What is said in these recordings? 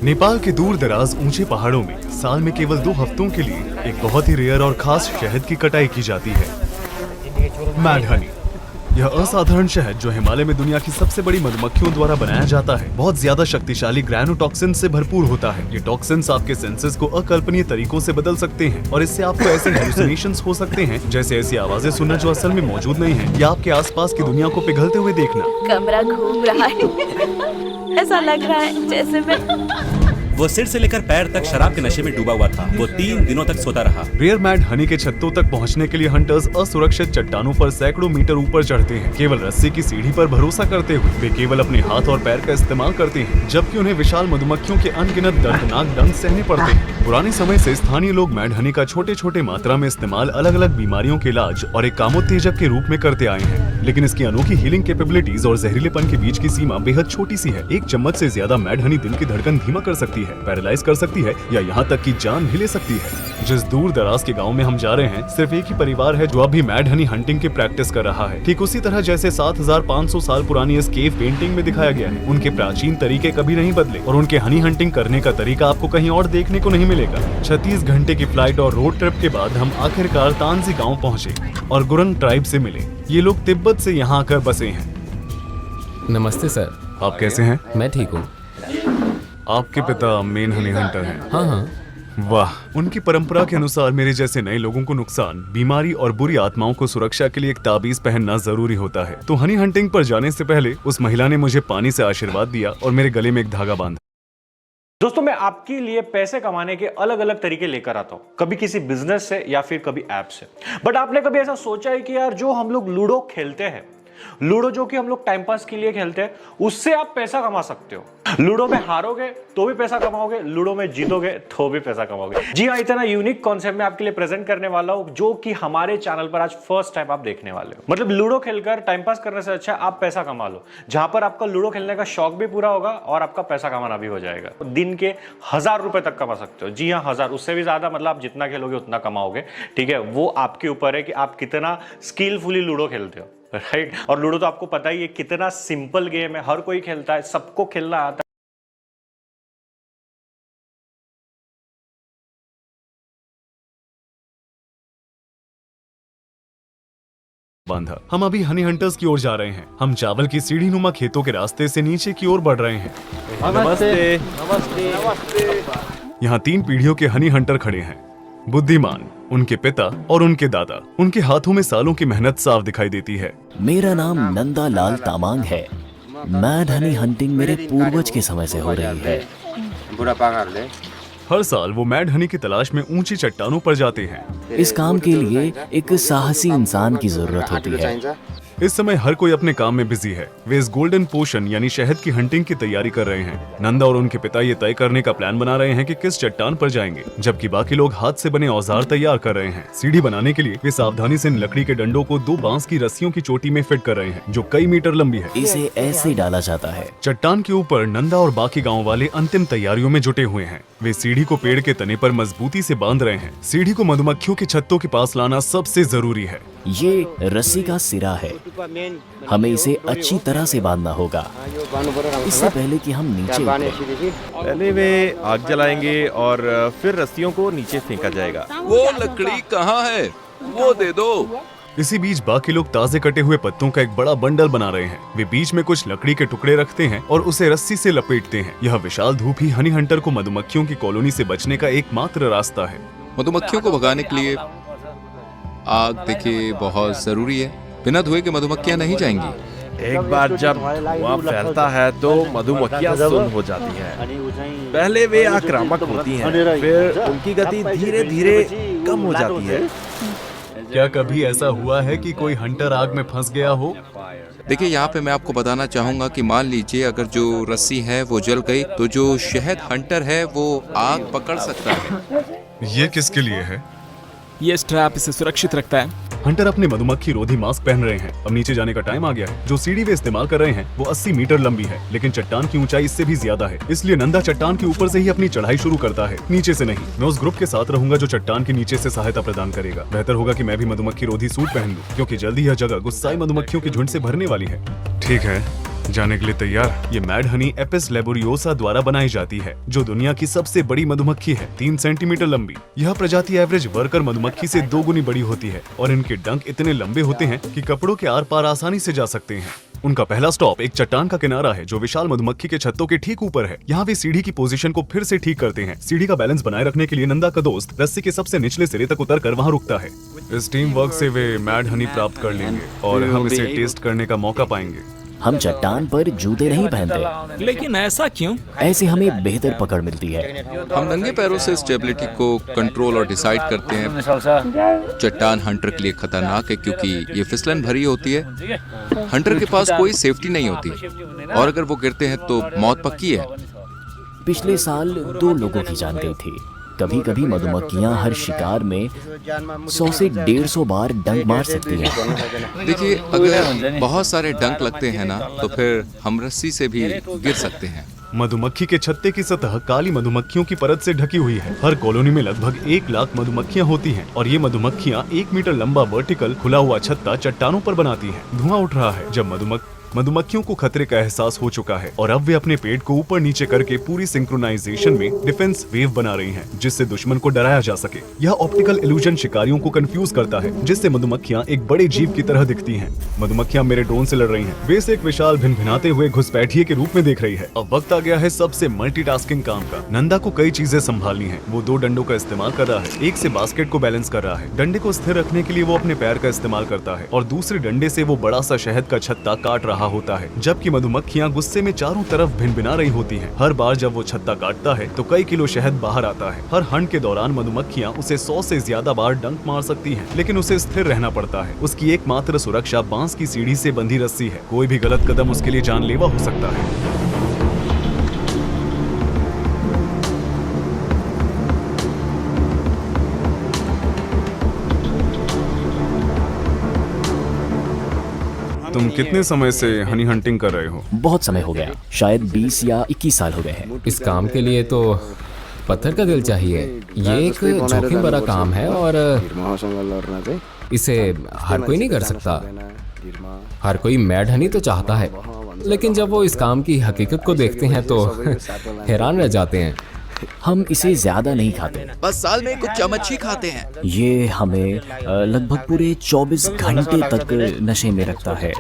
नेपाल के दूर दराज ऊंचे पहाड़ों में साल में केवल 2 हफ्तों के लिए एक बहुत ही रेयर और खास शहद की कटाई की जाती है, मैड हनी। यह असाधारण शहद जो हिमालय में दुनिया की सबसे बड़ी मधुमक्खियों द्वारा बनाया जाता है, बहुत ज्यादा शक्तिशाली ग्रैनोटॉक्सिन से भरपूर होता है। ये टॉक्सिन्स आपके सेंसेस को अकल्पनीय तरीकों से बदल सकते हैं और इससे आपको ऐसे हेलुसिनेशंस हो सकते हैं, जैसे ऐसी आवाजें सुनना जो असल में मौजूद नहीं है, या आपके आसपास की दुनिया को पिघलते हुए देखना। कमरा घूम रहा है, ऐसा लग रहा है जैसे मैं वो सिर से लेकर पैर तक शराब के नशे में डूबा हुआ था। वो 3 दिनों तक सोता रहा। रेयर मैड हनी के छत्तों तक पहुंचने के लिए हंटर्स असुरक्षित चट्टानों पर सैकड़ों मीटर ऊपर चढ़ते हैं, केवल रस्सी की सीढ़ी पर भरोसा करते हुए। वे केवल अपने हाथ और पैर का इस्तेमाल करते हैं, जबकि उन्हें विशाल मधुमक्खियों के अनगिनत दर्दनाक डंक सहने पड़ते हैं। पुराने समय से स्थानीय लोग मैड हनी का छोटे छोटे मात्रा में इस्तेमाल अलग अलग बीमारियों के इलाज और एक कामोत्तेजक के रूप में करते आए हैं, लेकिन इसकी अनोखी हीलिंग कैपेबिलिटीज और जहरीलेपन के बीच की सीमा बेहद छोटी सी है। एक चम्मच से ज्यादा मैड हनी दिल की धड़कन धीमा कर सकती है, पैरालाइज कर सकती है या यहाँ तक कि जान भी ले सकती है। जिस दूर दराज के गांव में हम जा रहे हैं, सिर्फ एक ही परिवार है जो अब भी मैड हनी हंटिंग की प्रैक्टिस कर रहा है, ठीक उसी तरह जैसे 7500 साल पुरानी इस केव पेंटिंग में दिखाया गया है। उनके प्राचीन तरीके कभी नहीं बदले और उनके हनी हंटिंग करने का तरीका आपको कहीं और देखने को नहीं मिलेगा। 36 घंटे की फ्लाइट और रोड ट्रिप के बाद हम आखिरकार तांजी गाँव पहुँचे और गुरंग ट्राइब से मिले। ये लोग तिब्बत से यहाँ आकर बसे हैं। नमस्ते सर। आप कैसे हैं? मैं ठीक हूँ। आपके पिता मेन हनी हंटर हैं? हाँ हाँ। वाह, उनकी परंपरा के अनुसार मेरे जैसे नए लोगों को नुकसान, बीमारी और बुरी आत्माओं को सुरक्षा के लिए एक ताबीज पहनना जरूरी होता है। तो हनी हंटिंग पर जाने से पहले उस महिला ने मुझे पानी से आशीर्वाद दिया और मेरे गले में एक धागा बांधा। दोस्तों, मैं आपके लिए पैसे कमाने के अलग अलग तरीके लेकर आता हूं, कभी किसी बिजनेस से या फिर कभी ऐप से। बट आपने कभी ऐसा सोचा है कि यार, जो हम लोग लूडो खेलते हैं, लूडो जो कि हम लोग टाइम पास के लिए खेलते हैं, उससे आप पैसा कमा सकते हो। लूडो में हारोगे तो भी पैसा कमाओगे, लूडो में जीतोगे तो भी पैसा कमाओगे। जी हाँ, इतना यूनिक कॉन्सेप्ट मैं आपके लिए प्रेजेंट करने वाला हूं, जो कि हमारे चैनल पर आज फर्स्ट टाइम आप देखने वाले हो। मतलब लूडो खेलकर टाइम पास करने से अच्छा आप पैसा कमा लो, जहां पर आपका लूडो खेलने का शौक भी पूरा होगा और आपका पैसा कमाना भी हो जाएगा। दिन के 1000 रुपए तक कमा सकते हो। जी हाँ, 1000, उससे भी ज्यादा, मतलब आप जितना खेलोगे उतना कमाओगे। ठीक है, वो आपके ऊपर है कि आप कितना स्किलफुली लूडो खेलते हो, राइट। और लूडो तो आपको पता ही है कितना सिंपल गेम है, हर कोई खेलता है, सबको खेलना आता है। बांधा। हम अभी हनी हंटर्स की ओर जा रहे हैं। हम चावल की सीढ़ी नुमा खेतों के रास्ते से नीचे की ओर बढ़ रहे हैं। नमस्ते। नमस्ते। नमस्ते। यहाँ 3 पीढ़ियों के हनी हंटर खड़े हैं। बुद्धिमान, उनके पिता और उनके दादा। उनके हाथों में सालों की मेहनत साफ दिखाई देती है। मेरा नाम नंदा लाल तामांग है। मैड हनी हंटिंग मेरे पूर्वज के समय से हो रही है। हर साल वो मैड हनी की तलाश में ऊंची चट्टानों पर जाते हैं। इस काम के लिए एक साहसी इंसान की जरूरत होती है। इस समय हर कोई अपने काम में बिजी है। वे इस गोल्डन पोशन यानी शहद की हंटिंग की तैयारी कर रहे हैं। नंदा और उनके पिता ये तय करने का प्लान बना रहे हैं कि किस चट्टान पर जाएंगे, जबकि बाकी लोग हाथ से बने औजार तैयार कर रहे हैं। सीढ़ी बनाने के लिए वे सावधानी से इन लकड़ी के डंडों को 2 बांस की रस्सियों की चोटी में फिट कर रहे हैं, जो कई मीटर लंबी है। इसे ऐसे डाला जाता है। चट्टान के ऊपर नंदा और बाकी गाँव वाले अंतिम तैयारियों में जुटे हुए हैं। वे सीढ़ी को पेड़ के तने पर मजबूती से बांध रहे हैं। सीढ़ी को मधुमक्खियों के छत्तों के पास लाना सबसे जरूरी है। ये रस्सी का सिरा है, हमें इसे अच्छी तरह से बांधना होगा, इससे पहले कि हम नीचे उतरें। पहले वे आग जलाएंगे और फिर रस्सियों को नीचे फेंका जाएगा। वो लकड़ी कहाँ है? वो दे दो। इसी बीच बाकी लोग ताजे कटे हुए पत्तों का एक बड़ा बंडल बना रहे हैं। वे बीच में कुछ लकड़ी के टुकड़े रखते हैं और उसे रस्सी से लपेटते हैं। यह विशाल धूप ही हनी हंटर को मधुमक्खियों की कॉलोनी से बचने का एकमात्र रास्ता है। मधुमक्खियों को भगाने के लिए आग देखिए बहुत जरूरी है। बिना धुएं के मधुमक्खियां नहीं जाएंगी। एक बार जब धुआं फैलता है तो मधुमक्खियां सुन्न हो जाती हैं। पहले वे आक्रामक होती हैं, फिर उनकी गति धीरे धीरे कम हो जाती है। क्या कभी ऐसा हुआ है कि कोई हंटर आग में फंस गया हो? देखिए, यहाँ पे मैं आपको बताना चाहूंगा कि मान लीजिए अगर जो रस्सी है वो जल गई, तो जो शहद हंटर है वो आग पकड़ सकता है। ये किसके लिए है? ये स्ट्रैप इसे सुरक्षित रखता है। हंटर अपने मधुमक्खी रोधी मास्क पहन रहे हैं। अब नीचे जाने का टाइम आ गया है। जो सीढ़ी वे इस्तेमाल कर रहे हैं वो 80 मीटर लंबी है, लेकिन चट्टान की ऊंचाई इससे भी ज्यादा है। इसलिए नंदा चट्टान के ऊपर से ही अपनी चढ़ाई शुरू करता है, नीचे से नहीं। मैं उस ग्रुप के साथ रहूंगा जो चट्टान के नीचे से सहायता प्रदान करेगा। बेहतर होगा कि मैं भी मधुमक्खी रोधी सूट पहन लूं, क्योंकि जल्दी यह जगह गुस्साई मधुमक्खियों के झुंड से भरने वाली है। ठीक है, जाने के लिए तैयार? ये मैड हनी एपिस लेबोरियोसा द्वारा बनाई जाती है, जो दुनिया की सबसे बड़ी मधुमक्खी है, 3 सेंटीमीटर लंबी। यह प्रजाति एवरेज वर्कर मधुमक्खी से 2 गुनी बड़ी होती है और इनके डंक इतने लंबे होते हैं कि कपड़ों के आर पार आसानी से जा सकते हैं। उनका पहला स्टॉप एक चट्टान का किनारा है जो विशाल मधुमक्खी के छत्तों के ठीक ऊपर है। यहाँ वे सीढ़ी की पोजीशन को फिर से ठीक करते हैं। सीढ़ी का बैलेंस बनाए रखने के लिए नंदा का दोस्त रस्सी के सबसे निचले सिरे तक उतरकर वहाँ रुकता है। इस टीम वर्क से वे मैड हनी प्राप्त कर लेंगे और हम इसे टेस्ट करने का मौका पाएंगे। हम चट्टान पर जूते नहीं पहनते, लेकिन ऐसा क्यों? ऐसे हमें बेहतर पकड़ मिलती है। हम नंगे पैरों से स्टेबिलिटी को कंट्रोल और डिसाइड करते हैं। चट्टान हंटर के लिए खतरनाक है क्योंकि ये फिसलन भरी होती है। हंटर के पास कोई सेफ्टी नहीं होती और अगर वो गिरते हैं तो मौत पक्की है। पिछले साल 2 लोगों की जान गई थी। कभी कभी मधुमक्खियां हर शिकार में 100 से 150 बार डंक मार सकती हैं। देखिए, अगर बहुत सारे डंक लगते हैं ना तो फिर हम रस्सी से भी गिर सकते हैं। मधुमक्खी के छत्ते की सतह काली मधुमक्खियों की परत से ढकी हुई है। हर कॉलोनी में लगभग 1 लाख मधुमक्खियां होती हैं और ये मधुमक्खियां 1 मीटर लंबा वर्टिकल खुला हुआ छत्ता चट्टानों पर बनाती हैं। धुआं उठ रहा है जब मधुमक्खियों को खतरे का एहसास हो चुका है और अब वे अपने पेट को ऊपर नीचे करके पूरी सिंक्रोनाइजेशन में डिफेंस वेव बना रही हैं, जिससे दुश्मन को डराया जा सके। यह ऑप्टिकल इल्यूजन शिकारियों को कंफ्यूज करता है, जिससे मधुमक्खियां एक बड़े जीव की तरह दिखती हैं। मधुमक्खियां मेरे ड्रोन से लड़ रही हैं। वे इसे एक विशाल भिनभिनाते हुए घुसपैठिए के रूप में देख रही है। अब वक्त आ गया है सबसे मल्टीटास्किंग काम का। नंदा को कई चीजें संभालनी है। वो 2 डंडों का इस्तेमाल कर रहा है। एक से बास्केट को बैलेंस कर रहा है। डंडे को स्थिर रखने के लिए वो अपने पैर का इस्तेमाल करता है और दूसरे डंडे से वो बड़ा सा शहद का छत्ता काट रहा होता है, जबकि मधुमक्खियां गुस्से में चारों तरफ भिनभिना रही होती हैं। हर बार जब वो छत्ता काटता है तो कई किलो शहद बाहर आता है। हर हंट के दौरान मधुमक्खियां उसे 100 से ज्यादा बार डंक मार सकती हैं, लेकिन उसे स्थिर रहना पड़ता है। उसकी एकमात्र सुरक्षा बांस की सीढ़ी से बंधी रस्सी है। कोई भी गलत कदम उसके लिए जानलेवा हो सकता है। तुम कितने समय से हनी हंटिंग कर रहे हो? बहुत समय हो गया, शायद 20 या 21 साल हो गए हैं। इस काम के लिए तो पत्थर का दिल चाहिए। ये एक जोखिम भरा काम है और इसे हर कोई नहीं कर सकता। हर कोई मैड हनी तो चाहता है, लेकिन जब वो इस काम की हकीकत को देखते हैं तो हैरान रह जाते हैं। हम इसे ज्यादा नहीं खाते, बस साल में कुछ चम्मच ही खाते हैं। ये हमें लगभग पूरे 24 घंटे तक नशे में रखता है।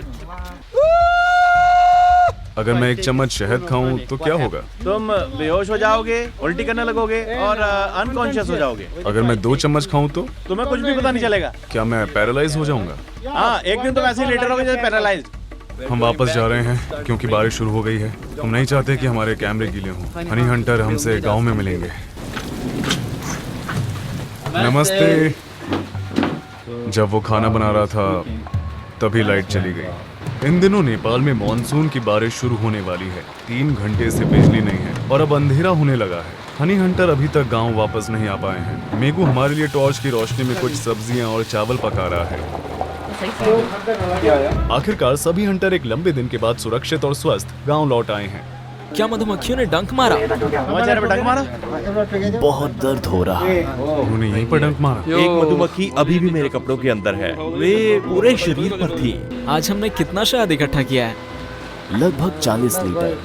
अगर मैं 1 चम्मच शहद खाऊं तो क्या होगा? तुम बेहोश हो जाओगे, उल्टी करने लगोगे और अनकॉन्शियस हो जाओगे। अगर मैं 2 चम्मच खाऊं तो? तुम्हें कुछ भी पता नहीं चलेगा। क्या मैं पैरालाइज हो जाऊंगा? हाँ, एक दिन तुम ऐसे ही लेटे रहोगे जैसे पैरालाइज्ड। हम वापस जा रहे हैं क्योंकि बारिश शुरू हो गई है। हम नहीं चाहते कि हमारे कैमरे गीले हों। हनी हंटर हमसे गांव में मिलेंगे। नमस्ते। जब वो खाना बना रहा था तभी लाइट चली गई। इन दिनों नेपाल में मॉनसून की बारिश शुरू होने वाली है। 3 घंटे से बिजली नहीं है और अब अंधेरा होने लगा है। हनी हंटर अभी तक गांव वापस नहीं आ पाए हैं। मेगू हमारे लिए टॉर्च की रोशनी में कुछ सब्जियां और चावल पका रहा है। आखिरकार सभी हंटर एक लंबे दिन के बाद सुरक्षित और स्वस्थ गांव लौट आए हैं। क्या मधुमक्खियों ने डंक मारा? हमारे पे डंक मारा? बहुत दर्द हो रहा है। उन्होंने यहीं पर डंक मारा। एक मधुमक्खी अभी भी मेरे कपड़ों के अंदर है। वे पूरे शरीर पर थी। आज हमने कितना शहद इकट्ठा किया है? लगभग 40 लीटर।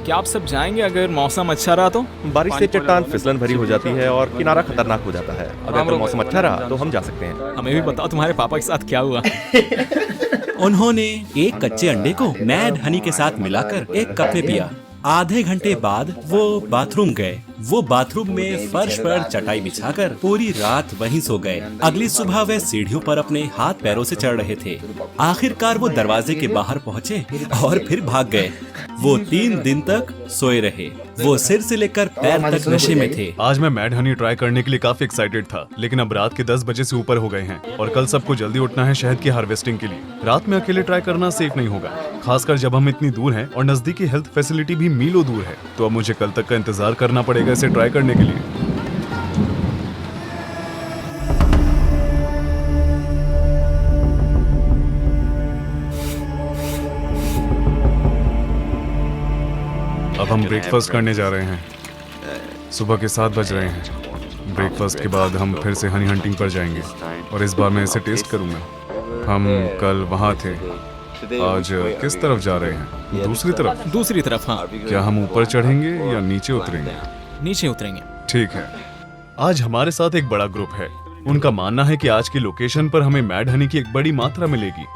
क्या आप सब जाएंगे अगर मौसम अच्छा रहा तो? बारिश से चट्टान फिसलन भरी हो जाती है और किनारा खतरनाक हो जाता है। अगर मौसम अच्छा रहा तो हम जा सकते हैं। हमें भी बताओ तुम्हारे पापा के साथ क्या हुआ? उन्होंने एक कच्चे अंडे को मैड हनी के साथ मिलाकर एक कप में पिया। आधे घंटे बाद वो बाथरूम गए। वो बाथरूम में फर्श पर चटाई बिछाकर पूरी रात वहीं सो गए। अगली सुबह वे सीढ़ियों पर अपने हाथ पैरों से चढ़ रहे थे। आखिरकार वो दरवाजे के बाहर पहुंचे और फिर भाग गए। वो 3 दिन तक सोए रहे। वो सिर से लेकर पैर तक नशे में थे। आज मैं मैड हनी ट्राई करने के लिए काफी एक्साइटेड था, लेकिन अब रात के 10 बजे से ऊपर हो गए हैं और कल सबको जल्दी उठना है शहद की हार्वेस्टिंग के लिए। रात में अकेले ट्राई करना सेफ नहीं होगा, खासकर जब हम इतनी दूर हैं और नजदीकी हेल्थ फैसिलिटी भी मीलों दूर है। तो अब मुझे कल तक का इंतजार करना पड़ेगा इसे ट्राई करने के लिए। अब हम ब्रेकफास्ट करने जा रहे हैं। सुबह के 7 बज रहे हैं। ब्रेकफास्ट के बाद हम फिर से हनी हंटिंग पर जाएंगे और इस बार मैं इसे टेस्ट करूंगा। हम कल वहाँ थे आज किस तरफ जा रहे हैं? दूसरी तरफ? दूसरी तरफ, हाँ। क्या हम ऊपर चढ़ेंगे या नीचे उतरेंगे? नीचे उतरेंगे। ठीक है। आज हमारे साथ एक बड़ा ग्रुप है। उनका मानना है कि आज की लोकेशन पर हमें मैड हनी की एक बड़ी मात्रा मिलेगी।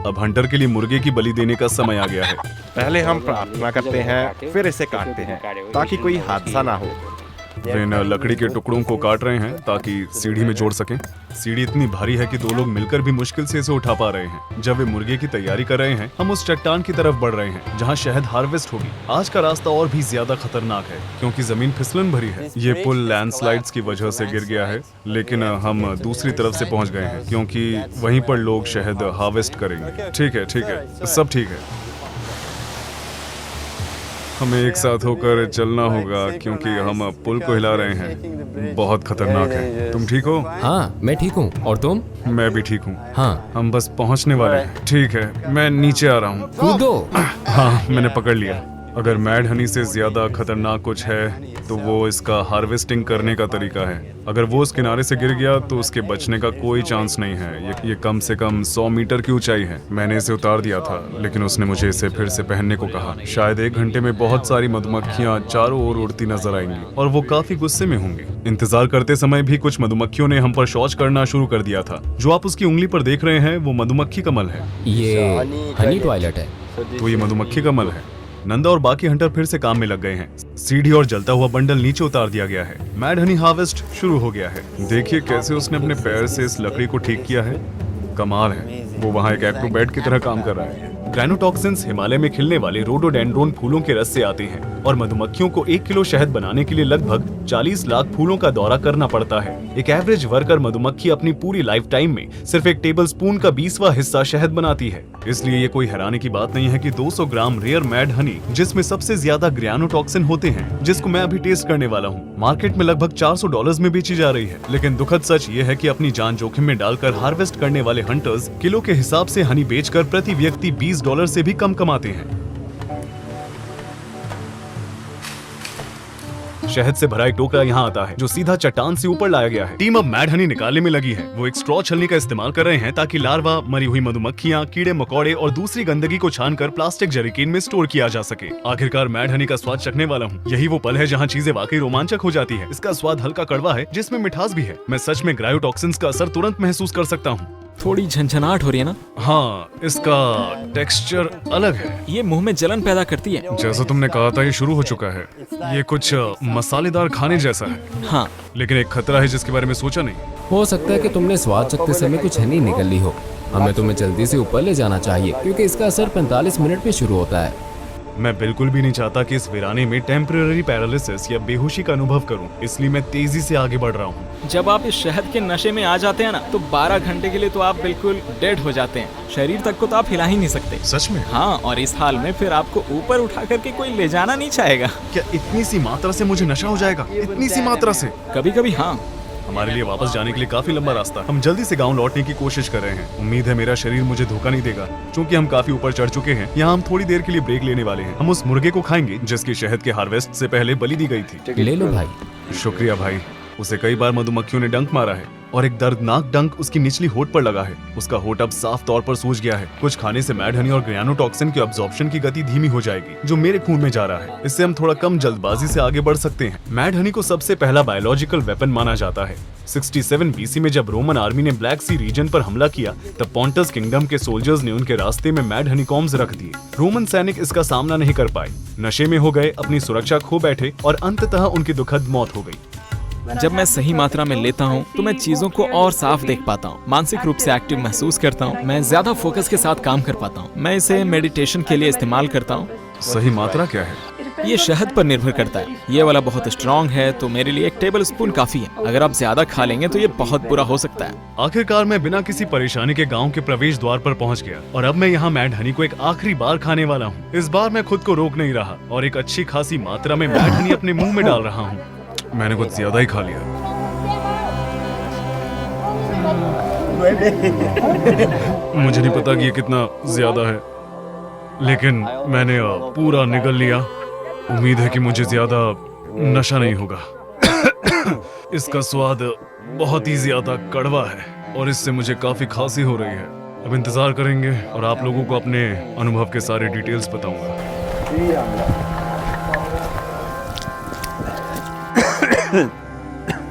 अब हंटर के लिए मुर्गे की बलि देने का समय आ गया है। पहले हम प्रार्थना करते हैं, फिर इसे काटते हैं ताकि कोई हादसा ना हो। वे इन लकड़ी के टुकड़ों को काट रहे हैं ताकि सीढ़ी में जोड़ सकें। सीढ़ी इतनी भारी है कि दो लोग मिलकर भी मुश्किल से इसे उठा पा रहे हैं। जब वे मुर्गे की तैयारी कर रहे हैं, हम उस चट्टान की तरफ बढ़ रहे हैं जहां शहद हार्वेस्ट होगी। आज का रास्ता और भी ज्यादा खतरनाक है क्योंकि जमीन फिसलन भरी है। ये पुल लैंडस्लाइड्स की वजह से गिर गया है, लेकिन हम दूसरी तरफ से पहुंच गए हैं क्योंकि वहीं पर लोग शहद हार्वेस्ट करेंगे। ठीक है, सब ठीक है। हमें एक साथ होकर चलना होगा क्योंकि हम पुल को हिला रहे हैं। बहुत खतरनाक है। तुम ठीक हो? हाँ, मैं ठीक हूँ। और तुम? मैं भी ठीक हूँ। हाँ। हम बस पहुँचने वाले हैं। ठीक है, मैं नीचे आ रहा हूँ। कूदो। हाँ, मैंने पकड़ लिया। अगर मैड हनी से ज्यादा खतरनाक कुछ है तो वो इसका हार्वेस्टिंग करने का तरीका है। अगर वो उस किनारे से गिर गया तो उसके बचने का कोई चांस नहीं है। ये कम से कम 100 मीटर की ऊंचाई है। मैंने इसे उतार दिया था, लेकिन उसने मुझे इसे फिर से पहनने को कहा। शायद 1 घंटे में बहुत सारी मधुमक्खियां चारों ओर उड़ती नजर आएंगी और वो काफी गुस्से में होंगी। इंतजार करते समय भी कुछ मधुमक्खियों ने हम पर शौच करना शुरू कर दिया था। जो आप उसकी उंगली पर देख रहे हैं वो मधुमक्खी का मल है। ये हनी टॉयलेट है। तो ये मधुमक्खी का मल है। नंदा और बाकी हंटर फिर से काम में लग गए हैं। सीढ़ी और जलता हुआ बंडल नीचे उतार दिया गया है। मैड हनी हार्वेस्ट शुरू हो गया है। देखिए कैसे उसने अपने पैर से इस लकड़ी को ठीक किया है। कमाल है। वो वहाँ एक एक्रोबैट की तरह काम कर रहा है। ग्रैनोटॉक्सिन्स हिमालय में खिलने वाले रोडोडेंड्रोन फूलों के रस से आते हैं और मधुमक्खियों को 1 किलो शहद बनाने के लिए लगभग 40 लाख फूलों का दौरा करना पड़ता है। एक एवरेज वर्कर मधुमक्खी अपनी पूरी लाइफ टाइम में सिर्फ 1 टेबलस्पून का 20वां हिस्सा शहद बनाती है। इसलिए ये कोई हैरानी की बात नहीं है कि 200 ग्राम रेयर मैड हनी, जिसमें सबसे ज्यादा ग्रैनोटॉक्सिन होते हैं, जिसको मैं अभी टेस्ट करने वाला हूँ, मार्केट में लगभग $400 में बेची जा रही है। लेकिन दुखद सच ये है कि अपनी जान जोखिम में डालकर हार्वेस्ट करने वाले हंटर्स किलो के हिसाब से हनी बेचकर प्रति व्यक्ति $20 से भी कम कमाते हैं। शहद से भरा एक टोकरा यहाँ आता है जो सीधा चट्टान से ऊपर लाया गया है। टीम अब मैड हनी निकालने में लगी है। वो एक स्ट्रॉ छलनी का इस्तेमाल कर रहे हैं ताकि लार्वा, मरी हुई मधुमक्खियाँ, कीड़े मकोड़े और दूसरी गंदगी को छानकर प्लास्टिक जरीकीन में स्टोर किया जा सके। आखिरकार मैड हनी का स्वाद चखने वाला हूँ। यही वो पल है जहाँ चीजें वाकई रोमांचक हो जाती है। इसका स्वाद हल्का कड़वा है जिसमें मिठास भी है। मैं सच में ग्रायोटॉक्सिन्स का असर तुरंत महसूस कर सकता हूँ। थोड़ी झंझनाहट हो रही है ना? हाँ, इसका टेक्सचर अलग है। ये मुंह में जलन पैदा करती है। जैसा तुमने कहा था, ये शुरू हो चुका है। ये कुछ मसालेदार खाने जैसा है। हाँ, लेकिन एक खतरा है जिसके बारे में सोचा नहीं। हो सकता है कि तुमने स्वाद चखते समय कुछ हनी निकल ली हो। हमें तुम्हें जल्दी से ऊपर ले जाना चाहिए क्योंकि इसका असर 45 मिनट में शुरू होता है। मैं बिल्कुल भी नहीं चाहता कि इस वीराने में टेम्परेरी पैरालिसिस या बेहोशी का अनुभव करूं, इसलिए मैं तेजी से आगे बढ़ रहा हूं। जब आप इस शहद के नशे में आ जाते हैं ना, तो 12 घंटे के लिए तो आप बिल्कुल डेड हो जाते हैं। शरीर तक को तो आप हिला ही नहीं सकते। सच में? हाँ, और इस हाल में फिर आपको ऊपर उठा करके कोई ले जाना नहीं चाहेगा। क्या इतनी सी मात्रा से मुझे नशा हो जाएगा? इतनी सी मात्रा से? कभी कभी हाँ। हमारे लिए वापस जाने के लिए काफी लंबा रास्ता। हम जल्दी से गांव लौटने की कोशिश कर रहे हैं। उम्मीद है मेरा शरीर मुझे धोखा नहीं देगा। क्योंकि हम काफी ऊपर चढ़ चुके हैं, यहाँ हम थोड़ी देर के लिए ब्रेक लेने वाले हैं। हम उस मुर्गे को खाएंगे जिसकी शहद के हार्वेस्ट से पहले बलि दी गई थी। ले लो भाई। शुक्रिया भाई। उसे कई बार मधुमक्खियों ने डंक मारा है और एक दर्दनाक डंक उसकी निचली होठ पर लगा है। उसका होठ अब साफ तौर पर सूज गया है। कुछ खाने से मैड हनी और ग्रैनोटॉक्सिन के अब्जॉर्प्शन की गति धीमी हो जाएगी, जो मेरे खून में जा रहा है। इससे हम थोड़ा कम जल्दबाजी से आगे बढ़ सकते हैं। मैड हनी को सबसे पहला बायोलॉजिकल वेपन माना जाता है। 67 BC में जब रोमन आर्मी ने ब्लैक सी रीजन पर हमला किया, तब पॉन्टस किंगडम के सोल्जर्स ने उनके रास्ते में मैड हनीकॉम्स रख दिए। रोमन सैनिक इसका सामना नहीं कर पाए, नशे में हो गए, अपनी सुरक्षा खो बैठे और अंततः उनकी दुखद मौत हो गई। जब मैं सही मात्रा में लेता हूँ तो मैं चीजों को और साफ देख पाता हूँ, मानसिक रूप से एक्टिव महसूस करता हूँ, मैं ज्यादा फोकस के साथ काम कर पाता हूँ। मैं इसे मेडिटेशन के लिए इस्तेमाल करता हूँ। सही मात्रा क्या है? ये शहद पर निर्भर करता है। ये वाला बहुत स्ट्रॉन्ग है तो मेरे लिए 1 टेबलस्पून काफी है। अगर आप ज्यादा खा लेंगे तो ये बहुत बुरा हो सकता है। आखिरकार मैं बिना किसी परेशानी के गांव के प्रवेश द्वार पर पहुंच गया और अब मैं यहाँ मैड हनी को एक आखिरी बार खाने वाला हूँ। इस बार मैं खुद को रोक नहीं रहा और एक अच्छी खासी मात्रा में मैड हनी अपने मुंह में डाल रहा हूँ। मैंने कुछ ज्यादा ही खा लिया। मुझे नहीं पता कि ये कितना ज्यादा है, लेकिन मैंने पूरा निगल लिया। उम्मीद है कि मुझे ज्यादा नशा नहीं होगा। इसका स्वाद बहुत ही ज्यादा कड़वा है और इससे मुझे काफी खांसी हो रही है अब इंतजार करेंगे और आप लोगों को अपने अनुभव के सारे डिटेल्स बताऊंगा।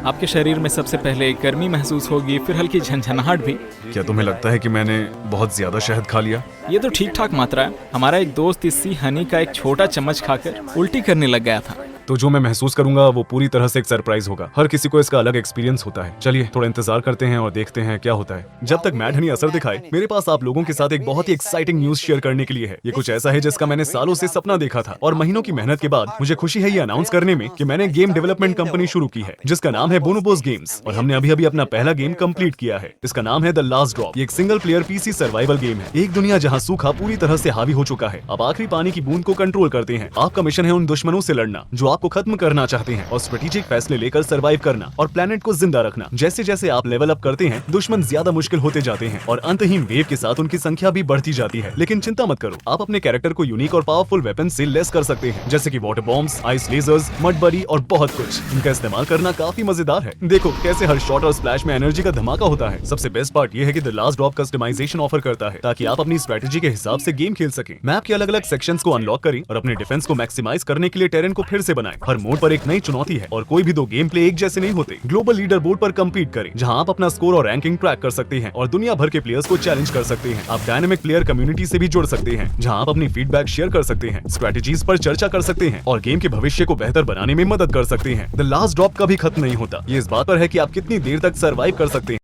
आपके शरीर में सबसे पहले गर्मी महसूस होगी, फिर हल्की झंझनाहट भी। क्या तुम्हें लगता है कि मैंने बहुत ज्यादा शहद खा लिया? ये तो ठीक ठाक मात्रा है। हमारा एक दोस्त इसी हनी का एक छोटा चम्मच खाकर उल्टी करने लग गया था। तो जो मैं महसूस करूंगा वो पूरी तरह से एक सरप्राइज होगा। हर किसी को इसका अलग एक्सपीरियंस होता है। चलिए थोड़ा इंतजार करते हैं और देखते हैं क्या होता है। जब तक मैड हनी असर दिखाए, मेरे पास आप लोगों के साथ एक बहुत ही एक्साइटिंग न्यूज शेयर करने के लिए है। ये कुछ ऐसा है जिसका मैंने सालों से सपना देखा था और महीनों की मेहनत के बाद मुझे खुशी है ये अनाउंस करने में कि मैंने गेम डेवलपमेंट कंपनी शुरू की है जिसका नाम है बोनोबोस गेम्स और हमने अभी अभी अपना पहला गेम कंप्लीट किया है। इसका नाम है द लास्ट ड्रॉप। ये एक single player PC survival game है। एक दुनिया जहाँ सूखा पूरी तरह से हावी हो चुका है। आप आखिरी पानी की बूंद को कंट्रोल करते हैं। आपका मिशन है उन दुश्मनों से लड़ना जो आपको खत्म करना चाहते हैं और स्ट्रेटेजिक फैसले लेकर सरवाइव करना और प्लेनेट को जिंदा रखना। जैसे जैसे आप लेवल अप करते हैं, दुश्मन ज्यादा मुश्किल होते जाते हैं और अंतहीन वेव के साथ उनकी संख्या भी बढ़ती जाती है। लेकिन चिंता मत करो, आप अपने कैरेक्टर को यूनिक और पावरफुल वेपन से लेस कर सकते हैं, जैसे कि water bombs, ice lasers, mud बरी और बहुत कुछ। इनका इस्तेमाल करना काफी मजेदार है। देखो कैसे हर शॉट और स्प्लैश में एनर्जी का धमाका होता है। सबसे बेस्ट पार्ट ये है कि the last drop customization offer करता है ताकि आप अपनी स्ट्रेटेजी के हिसाब से गेम खेल सकें। मैप के अलग अलग सेक्शंस को अनलॉक करें और अपने डिफेंस को मैक्सिमाइज करने के लिए टेरेन को फिर से बनाएं। हर मोड पर एक नई चुनौती है और कोई भी दो गेम प्ले एक जैसे नहीं होते। ग्लोबल लीडर बोर्ड पर कम्पीट करें जहां आप अपना स्कोर और रैंकिंग ट्रैक कर सकते हैं और दुनिया भर के प्लेयर्स को चैलेंज कर सकते हैं। आप डायनामिक प्लेयर कम्युनिटी से भी जुड़ सकते हैं जहां आप अपनी फीडबैक शेयर कर सकते हैं, स्ट्रेटेजीज पर चर्चा कर सकते हैं और गेम के भविष्य को बेहतर बनाने में मदद कर सकते हैं। द लास्ट ड्रॉप कभी खत्म नहीं होता। ये इस बात पर है कि आप कितनी देर तक सर्वाइव कर सकते हैं।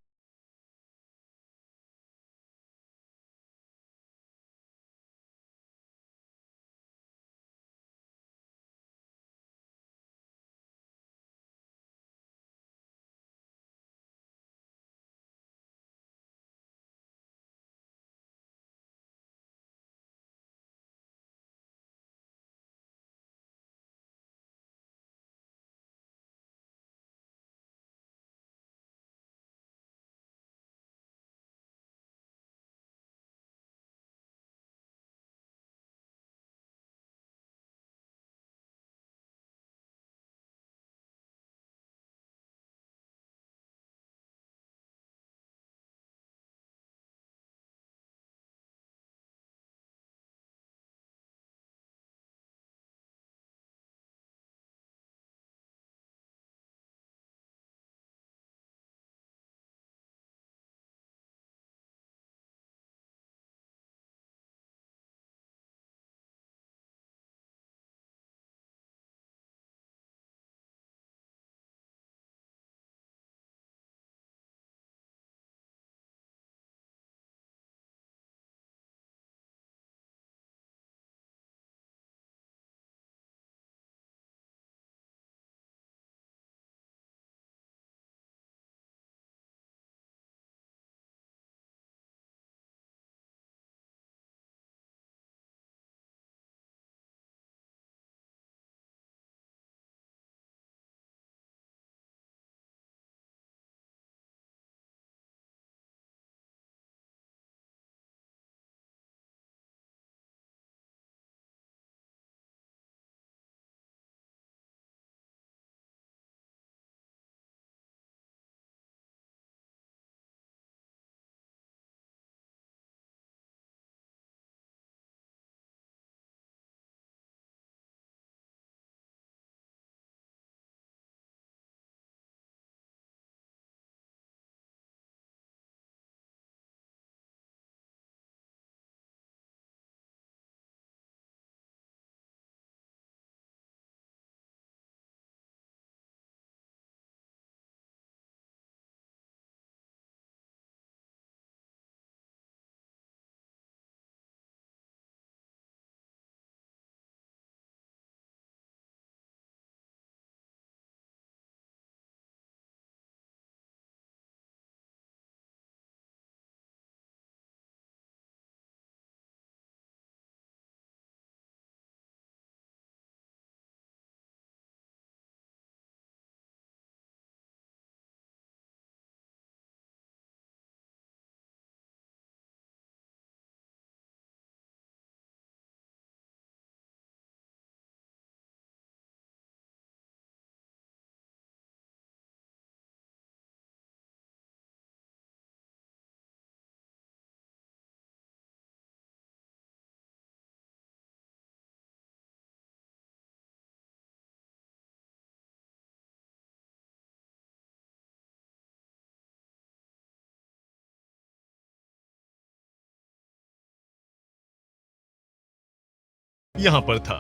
यहाँ पर था।